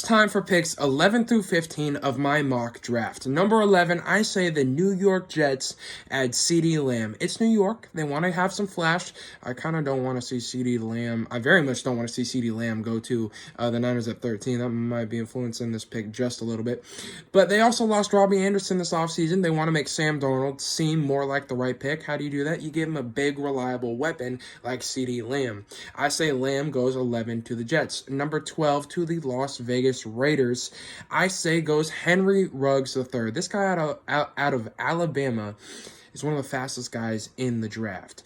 time for picks 11 through 15 of my mock draft. Number 11, I say the New York Jets add CeeDee Lamb. It's New York. They want to have some flash. I kind of don't want to see CeeDee Lamb. I very much don't want to see CeeDee Lamb go to the Niners at 13. That might be influencing this pick just a little bit. But they also lost Robbie Anderson this offseason. They want to make Sam Darnold seem more like the right pick. How do you do that? You give him a big, reliable weapon like CeeDee Lamb. I say Lamb goes 11 to the Jets. Number 12 to the Las Vegas Raiders. I say goes Henry Ruggs III. This guy out of Alabama is one of the fastest guys in the draft.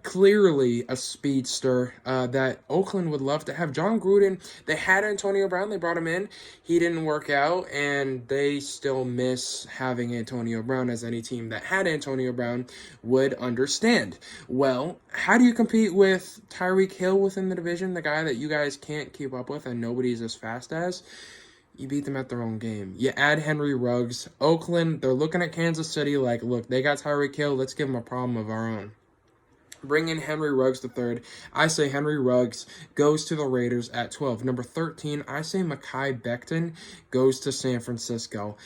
Clearly a speedster that Oakland would love to have. John Gruden, they had Antonio Brown. They brought him in. He didn't work out, and they still miss having Antonio Brown, as any team that had Antonio Brown would understand. Well, how do you compete with Tyreek Hill within the division, the guy that you guys can't keep up with and nobody's as fast as? You beat them at their own game. You add Henry Ruggs. Oakland, they're looking at Kansas City like, look, they got Tyreek Hill. Let's give them a problem of our own. Bring in Henry Ruggs III. I say Henry Ruggs goes to the Raiders at 12. Number 13, I say Mekhi Becton goes to San Francisco.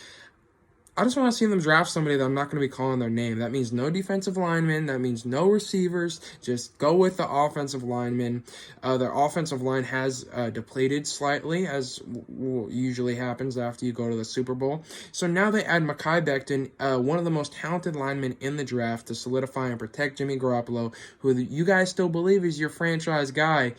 I just want to see them draft somebody that I'm not going to be calling their name. That means no defensive linemen. That means no receivers. Just go with the offensive linemen. Their offensive line has depleted slightly, as usually happens after you go to the Super Bowl. So now they add Mekhi Becton, one of the most talented linemen in the draft, to solidify and protect Jimmy Garoppolo, who you guys still believe is your franchise guy.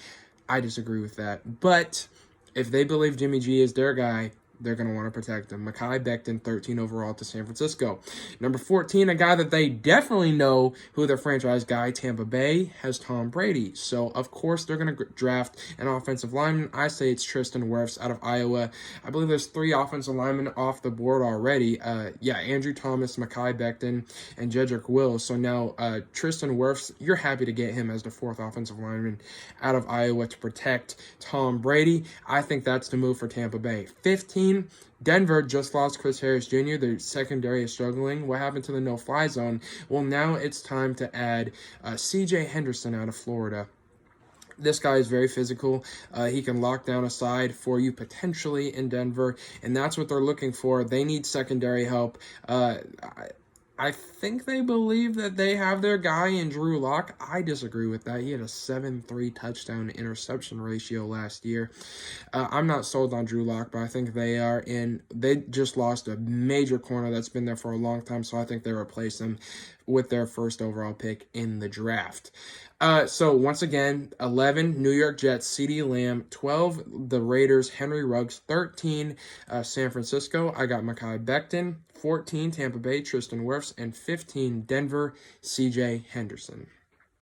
I disagree with that. But if they believe Jimmy G is their guy, they're going to want to protect him. Mekhi Becton, 13 overall to San Francisco. Number 14, a guy that they definitely know who their franchise guy, Tampa Bay, has Tom Brady. So, of course, they're going to draft an offensive lineman. I say it's Tristan Wirfs out of Iowa. I believe there's 3 offensive linemen off the board already. Andrew Thomas, Mekhi Becton, and Jedrick Wills. So now Tristan Wirfs, you're happy to get him as the 4th offensive lineman out of Iowa to protect Tom Brady. I think that's the move for Tampa Bay. 15, Denver just lost Chris Harris Jr. Their secondary is struggling. What happened to the no-fly zone? Well, now it's time to add C.J. Henderson out of Florida. This guy is very physical. He can lock down a side for you potentially in Denver, and that's what they're looking for. They need secondary help. I think they believe that they have their guy in Drew Lock. I disagree with that. He had a 7.3 touchdown interception ratio last year. I'm not sold on Drew Lock, but I think they are in. They just lost a major corner that's been there for a long time, so I think they replace him with their first overall pick in the draft. So once again, 11, New York Jets, CeeDee Lamb. 12, the Raiders, Henry Ruggs. 13, San Francisco, I got Mekhi Becton. 14, Tampa Bay, Tristan Wirfs. And 15, Denver, C.J. Henderson.